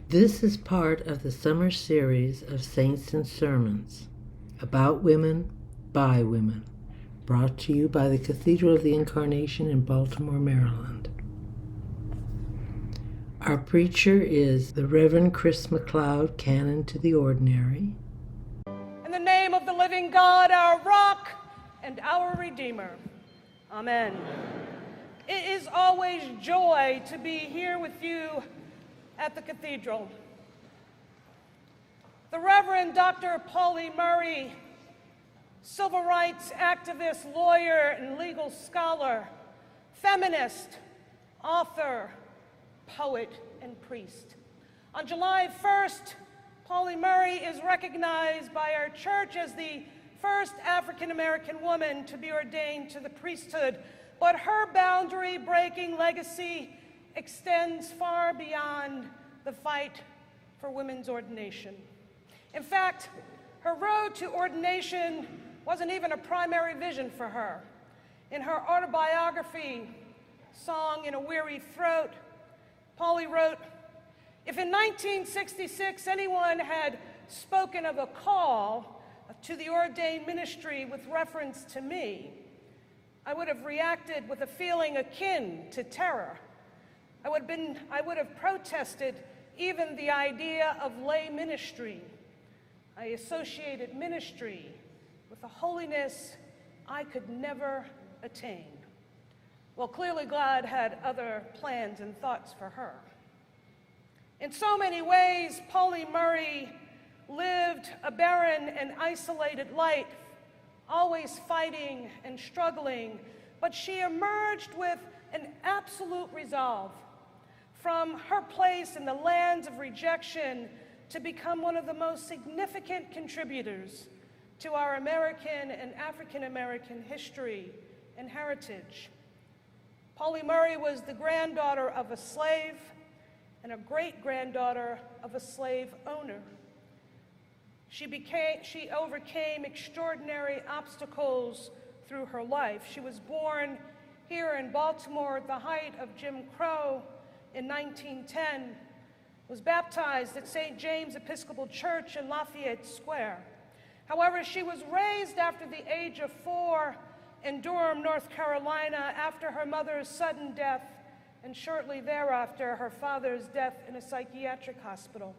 This is part of the summer series of Saints and Sermons about women, by women, brought to you by the Cathedral of the Incarnation in Baltimore, Maryland. Our preacher is the Reverend Chris McCloud, Canon to the Ordinary. In the name of the living God, our rock and our Redeemer. Amen. It is always joy to be here with you at the Cathedral. The Reverend Dr. Pauli Murray, civil rights activist, lawyer, and legal scholar, feminist, author, poet, and priest. On July 1st, Pauli Murray is recognized by our church as the first African-American woman to be ordained to the priesthood, but her boundary-breaking legacy extends far beyond the fight for women's ordination. In fact, her road to ordination wasn't even a primary vision for her. In her autobiography, Song in a Weary Throat, Pauli wrote, "If in 1966 anyone had spoken of a call to the ordained ministry with reference to me, I would have reacted with a feeling akin to terror. I would have protested even the idea of lay ministry. I associated ministry with a holiness I could never attain." Well, clearly God had other plans and thoughts for her. In so many ways, Pauli Murray lived a barren and isolated life, always fighting and struggling, but she emerged with an absolute resolve from her place in the lands of rejection to become one of the most significant contributors to our American and African American history and heritage. Pauli Murray was the granddaughter of a slave and a great-granddaughter of a slave owner. She overcame extraordinary obstacles through her life. She was born here in Baltimore at the height of Jim Crow in 1910, was baptized at St. James Episcopal Church in Lafayette Square. However, she was raised after the age of 4 in Durham, North Carolina, after her mother's sudden death, and shortly thereafter, her father's death in a psychiatric hospital.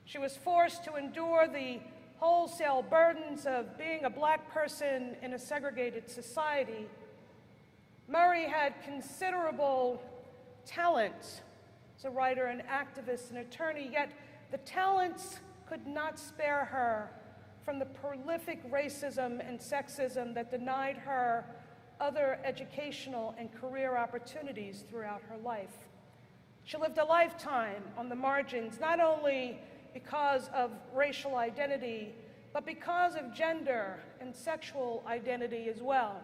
She was forced to endure the wholesale burdens of being a black person in a segregated society. Murray had considerable talent as a writer, an activist, an attorney, yet the talents could not spare her from the prolific racism and sexism that denied her other educational and career opportunities throughout her life. She lived a lifetime on the margins, not only because of racial identity, but because of gender and sexual identity as well.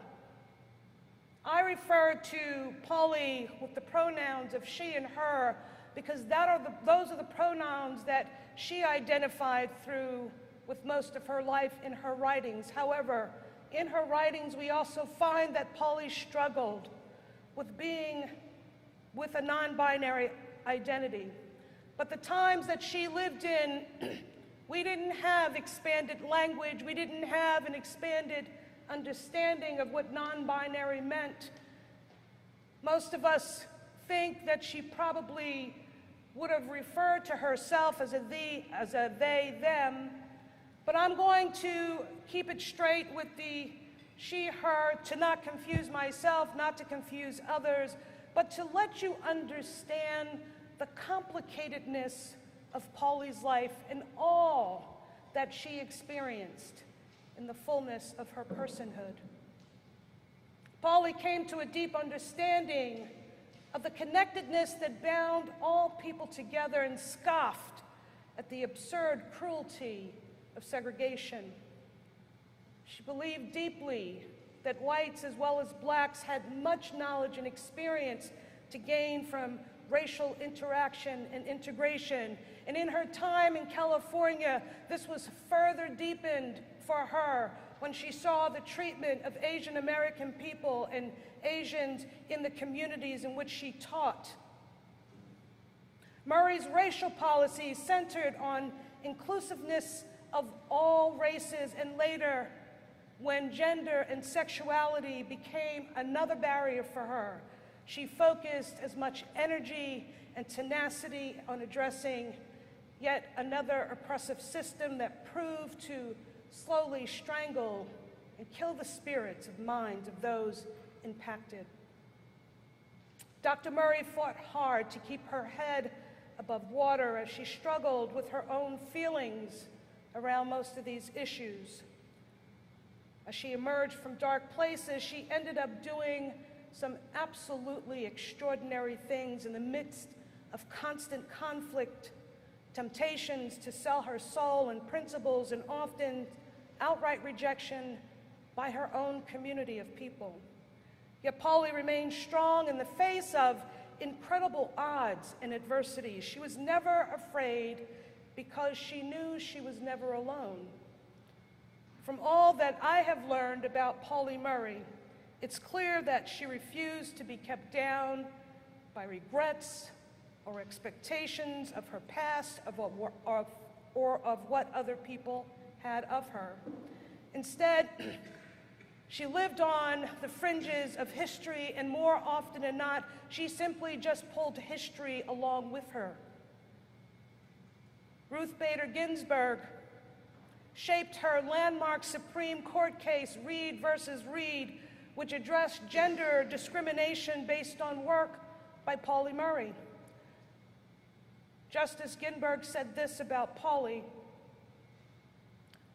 I refer to Pauli with the pronouns of she and her because those are the pronouns that she identified through with most of her life in her writings. However, in her writings, we also find that Pauli struggled with being with a non-binary identity. But the times that she lived in, we didn't have expanded language, we didn't have an expanded understanding of what non-binary meant. Most of us think that she probably would have referred to herself as a they, them, but I'm going to keep it straight with the she, her, to not confuse myself, not to confuse others, but to let you understand the complicatedness of Pauli's life and all that she experienced in the fullness of her personhood. Pauli came to a deep understanding of the connectedness that bound all people together and scoffed at the absurd cruelty of segregation. She believed deeply that whites as well as blacks had much knowledge and experience to gain from racial interaction and integration. And in her time in California, this was further deepened for her when she saw the treatment of Asian American people and Asians in the communities in which she taught. Murray's racial policies centered on inclusiveness of all races, and later, when gender and sexuality became another barrier for her, she focused as much energy and tenacity on addressing yet another oppressive system that proved to slowly strangle and kill the spirits and minds of those impacted. Dr. Murray fought hard to keep her head above water as she struggled with her own feelings around most of these issues. As she emerged from dark places, she ended up doing some absolutely extraordinary things in the midst of constant conflict, temptations to sell her soul and principles, and often outright rejection by her own community of people. Yet Pauli remained strong in the face of incredible odds and adversity. She was never afraid because she knew she was never alone. From all that I have learned about Pauli Murray, it's clear that she refused to be kept down by regrets or expectations of her past or of what other people had of her. Instead, she lived on the fringes of history, and more often than not, she simply just pulled history along with her. Ruth Bader Ginsburg shaped her landmark Supreme Court case, Reed versus Reed, which addressed gender discrimination based on work by Pauli Murray. Justice Ginsburg said this about Pauli: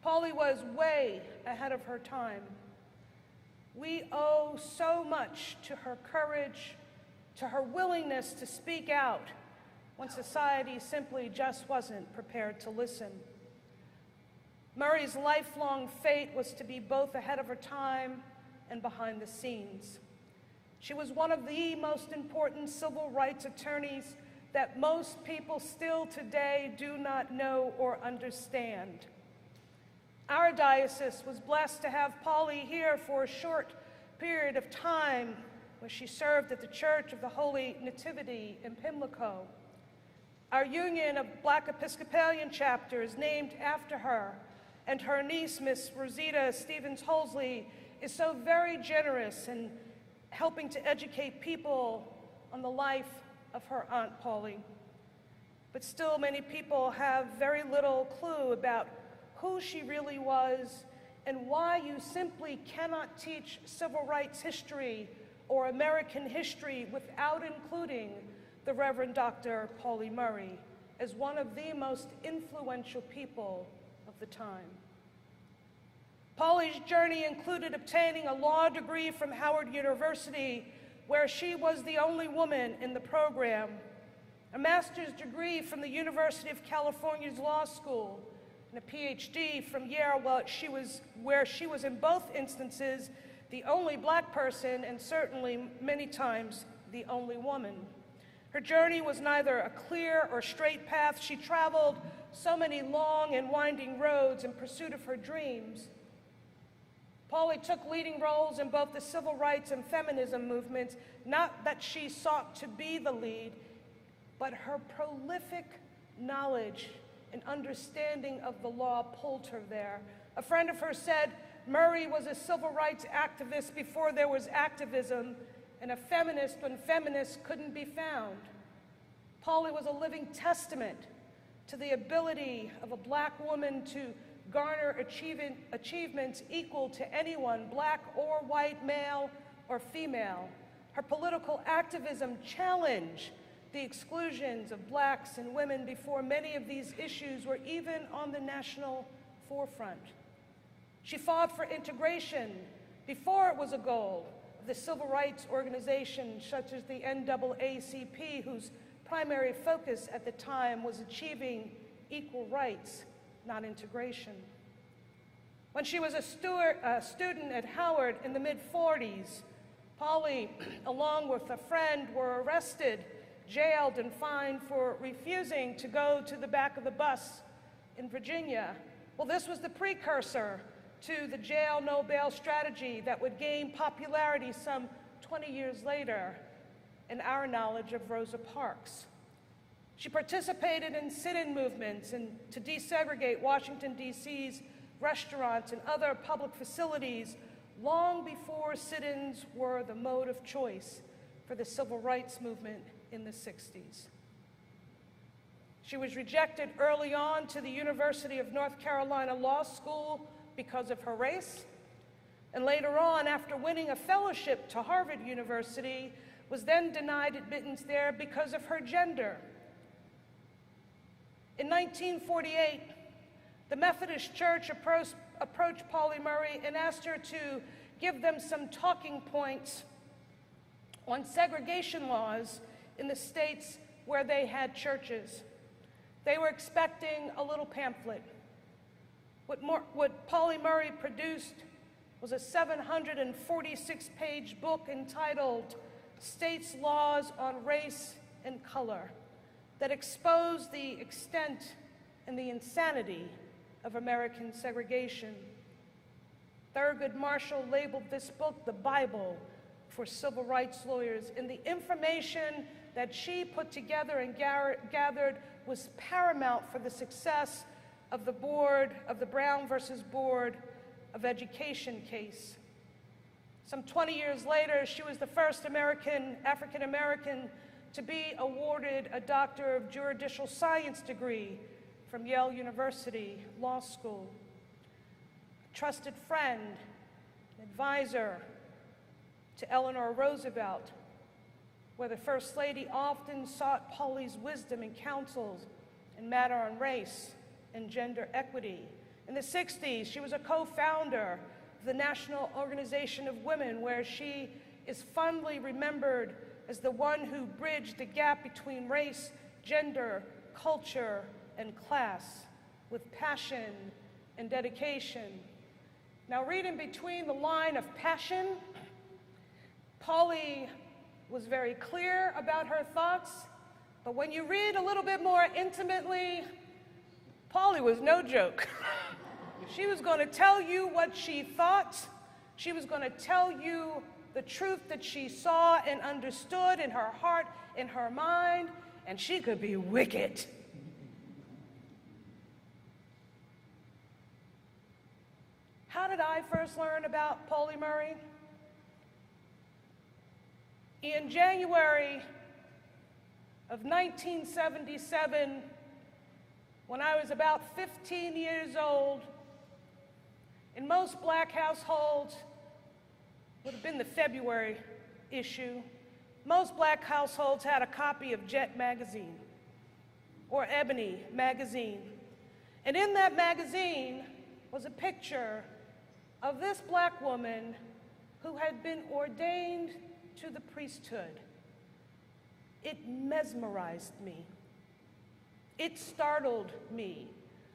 Pauli was way ahead of her time. We owe so much to her courage, to her willingness to speak out when society simply just wasn't prepared to listen. Murray's lifelong fate was to be both ahead of her time and behind the scenes. She was one of the most important civil rights attorneys that most people still today do not know or understand. Our diocese was blessed to have Pauli here for a short period of time where she served at the Church of the Holy Nativity in Pimlico. Our Union of Black Episcopalian chapter is named after her, and her niece, Miss Rosita Stevens-Holsley, is so very generous in helping to educate people on the life of her Aunt Pauli. But still, many people have very little clue about who she really was and why you simply cannot teach civil rights history or American history without including the Reverend Dr. Pauli Murray as one of the most influential people of the time. Pauli's journey included obtaining a law degree from Howard University, where she was the only woman in the program, a master's degree from the University of California's Law School, and a PhD from Yale, where she was in both instances the only Black person and certainly many times the only woman. Her journey was neither a clear or straight path. She traveled so many long and winding roads in pursuit of her dreams. Pauli took leading roles in both the civil rights and feminism movements, not that she sought to be the lead, but her prolific knowledge and understanding of the law pulled her there. A friend of hers said, Murray was a civil rights activist before there was activism, and a feminist when feminists couldn't be found. Pauli was a living testament to the ability of a Black woman to garner achievements equal to anyone, Black or white, male or female. Her political activism challenged the exclusions of Blacks and women before many of these issues were even on the national forefront. She fought for integration before it was a goal of the civil rights organizations such as the NAACP, whose primary focus at the time was achieving equal rights, not integration. When she was a student at Howard in the mid-40s, Pauli, along with a friend, were arrested, jailed, and fined for refusing to go to the back of the bus in Virginia. Well, this was the precursor to the jail, no bail strategy that would gain popularity some 20 years later in our knowledge of Rosa Parks. She participated in sit-in movements and to desegregate Washington, D.C.'s restaurants and other public facilities long before sit-ins were the mode of choice for the civil rights movement in the 60s. She was rejected early on to the University of North Carolina Law School because of her race, and later on, after winning a fellowship to Harvard University, was then denied admittance there because of her gender. In 1948, the Methodist Church approached Pauli Murray and asked her to give them some talking points on segregation laws in the states where they had churches. They were expecting a little pamphlet. What Pauli Murray produced was a 746-page book entitled States' Laws on Race and Color that exposed the extent and the insanity of American segregation. Thurgood Marshall labeled this book the Bible for civil rights lawyers, and the information that she put together and gathered was paramount for the success of the Brown versus Board of Education case. Some 20 years later, she was the first African American to be awarded a Doctor of Juridical Science degree from Yale University Law School. A trusted friend, advisor to Eleanor Roosevelt, where the First Lady often sought Pauli's wisdom and counsels in matter on race and gender equity. In the 60s, she was a co-founder of the National Organization of Women, where she is fondly remembered as the one who bridged the gap between race, gender, culture, and class with passion and dedication. Now, reading between the line of passion, Pauli was very clear about her thoughts, but when you read a little bit more intimately, Pauli was no joke. She was going to tell you what she thought. She was going to tell you the truth that she saw and understood in her heart, in her mind, and she could be wicked. How did I first learn about Pauli Murray? In January of 1977, when I was about 15 years old, in most black households, would have been the February issue, most black households had a copy of Jet magazine or Ebony magazine. And in that magazine was a picture of this black woman who had been ordained to the priesthood. It mesmerized me. It startled me.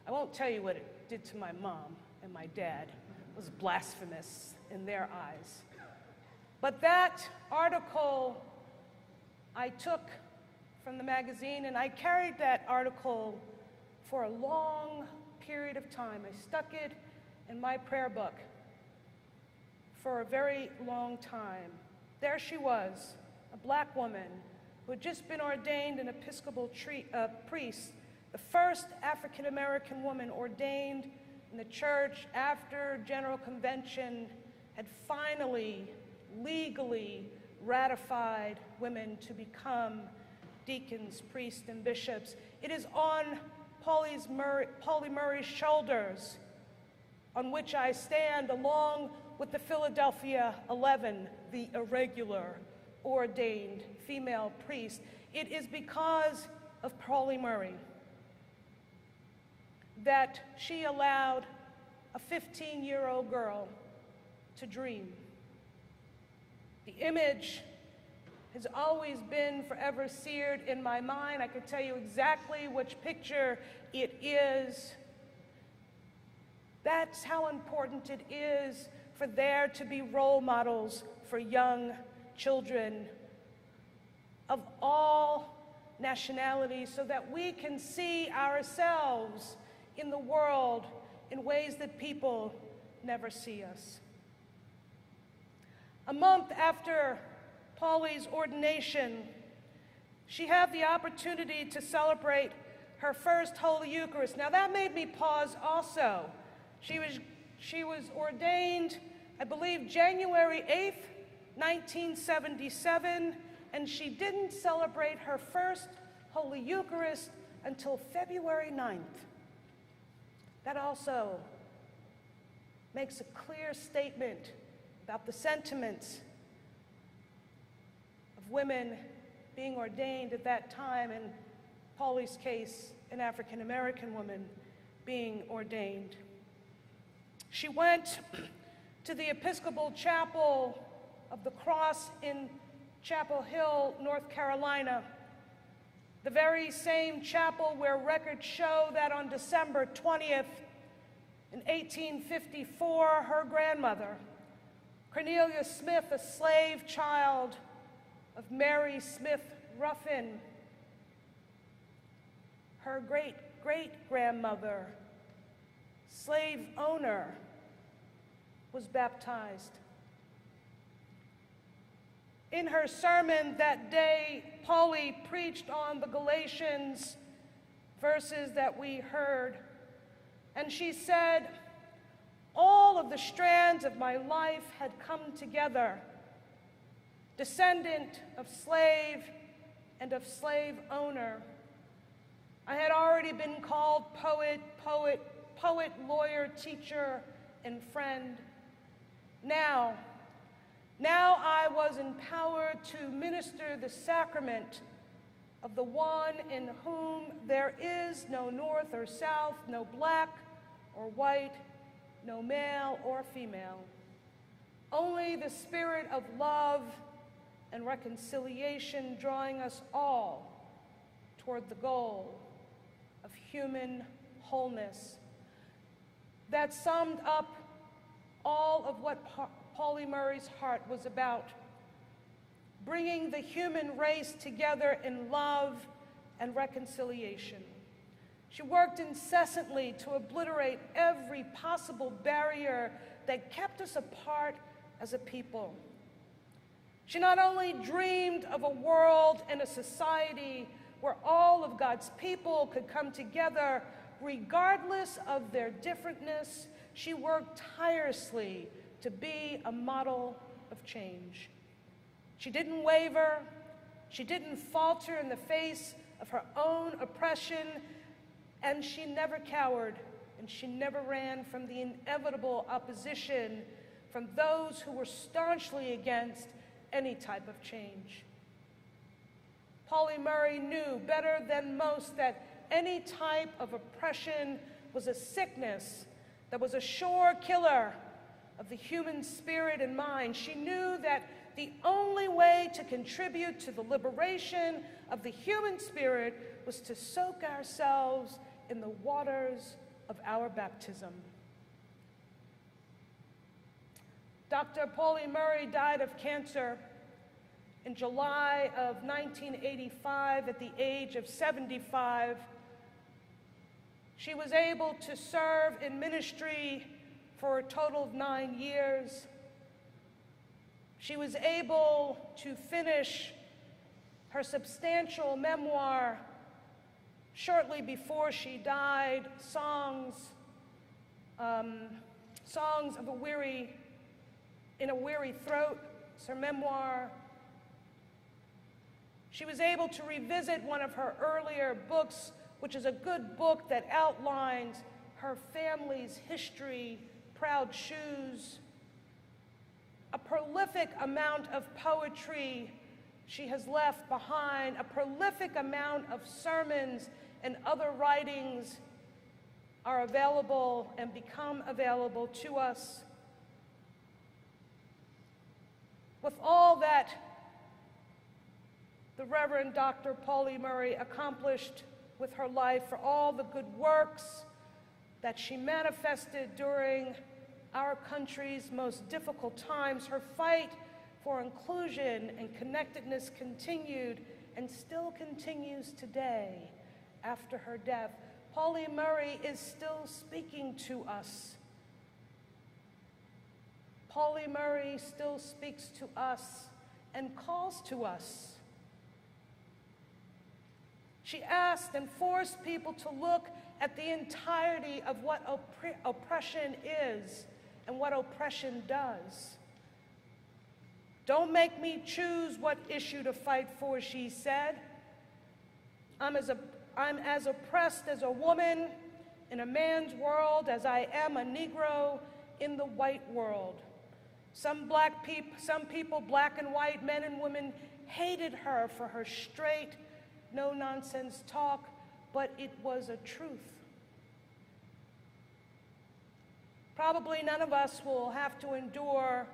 I won't tell you what it did to my mom and my dad. It was blasphemous in their eyes. But that article I took from the magazine, and I carried that article for a long period of time. I stuck it in my prayer book for a very long time. There she was, a black woman who had just been ordained an Episcopal priest, the first African-American woman ordained in the church after General Convention had finally legally ratified women to become deacons, priests, and bishops. It is on Pauli Murray's shoulders on which I stand, along with the Philadelphia 11, the irregular ordained female priest. It is because of Pauli Murray that she allowed a 15-year-old girl to dream. The image has always been forever seared in my mind. I could tell you exactly which picture it is. That's how important it is for there to be role models for young children of all nationalities, so that we can see ourselves in the world in ways that people never see us. A month after Pauli's ordination, she had the opportunity to celebrate her first Holy Eucharist. Now that made me pause also. She was ordained, I believe, January 8th, 1977, and she didn't celebrate her first Holy Eucharist until February 9th. That also makes a clear statement about the sentiments of women being ordained at that time, in Pauli's case, an African-American woman being ordained. She went to the Episcopal Chapel of the Cross in Chapel Hill, North Carolina, the very same chapel where records show that on December 20th, in 1854, her grandmother, Cornelia Smith, a slave child of Mary Smith Ruffin, her great-great-grandmother, slave owner, was baptized. In her sermon that day, Pauli preached on the Galatians verses that we heard, and she said, "All of the strands of my life had come together, descendant of slave and of slave owner. I had already been called poet, lawyer, teacher, and friend. Now I was empowered to minister the sacrament of the one in whom there is no north or south, no black or white, no male or female, only the spirit of love and reconciliation drawing us all toward the goal of human wholeness." That summed up all of what Pauli Murray's heart was about, bringing the human race together in love and reconciliation. She worked incessantly to obliterate every possible barrier that kept us apart as a people. She not only dreamed of a world and a society where all of God's people could come together regardless of their differentness, she worked tirelessly to be a model of change. She didn't waver, she didn't falter in the face of her own oppression, and she never cowered, and she never ran from the inevitable opposition from those who were staunchly against any type of change. Pauli Murray knew better than most that any type of oppression was a sickness that was a sure killer of the human spirit and mind. She knew that the only way to contribute to the liberation of the human spirit was to soak ourselves in the waters of our baptism. Dr. Pauli Murray died of cancer in July of 1985 at the age of 75. She was able to serve in ministry for a total of 9 years. She was able to finish her substantial memoir shortly before she died, Songs of a Weary, in a Weary Throat. It's her memoir. She was able to revisit one of her earlier books, which is a good book that outlines her family's history, Proud Shoes. A prolific amount of poetry she has left behind, a prolific amount of sermons and other writings are available and become available to us. With all that the Reverend Dr. Pauli Murray accomplished with her life, for all the good works that she manifested during our country's most difficult times, her fight for inclusion and connectedness continued and still continues today after her death. Pauli Murray is still speaking to us. Pauli Murray still speaks to us and calls to us She asked and forced people to look at the entirety of what oppression is and what oppression does. Don't make me choose what issue to fight for, she said. I'm as oppressed as a woman in a man's world as I am a Negro in the white world. Some people, black and white, men and women, hated her for her straight, no-nonsense talk, but it was a truth. Probably none of us will have to endure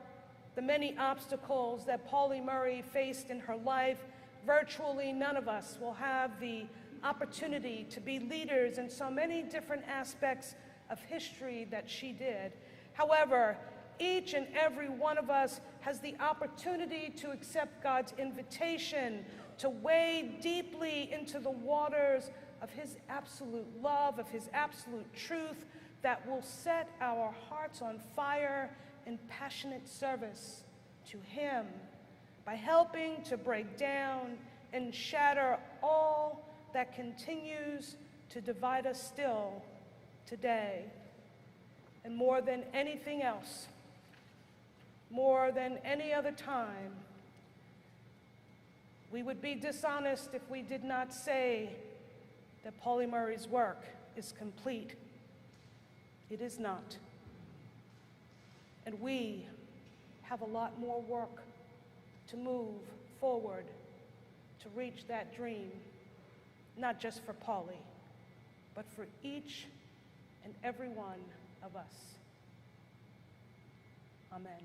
the many obstacles that Pauli Murray faced in her life. Virtually none of us will have the opportunity to be leaders in so many different aspects of history that she did. However, each and every one of us has the opportunity to accept God's invitation to wade deeply into the waters of his absolute love, of his absolute truth, that will set our hearts on fire in passionate service to him by helping to break down and shatter all that continues to divide us still today. And more than anything else, more than any other time, we would be dishonest if we did not say that Pauli Murray's work is complete. It is not. And we have a lot more work to move forward to reach that dream, not just for Pauli, but for each and every one of us. Amen.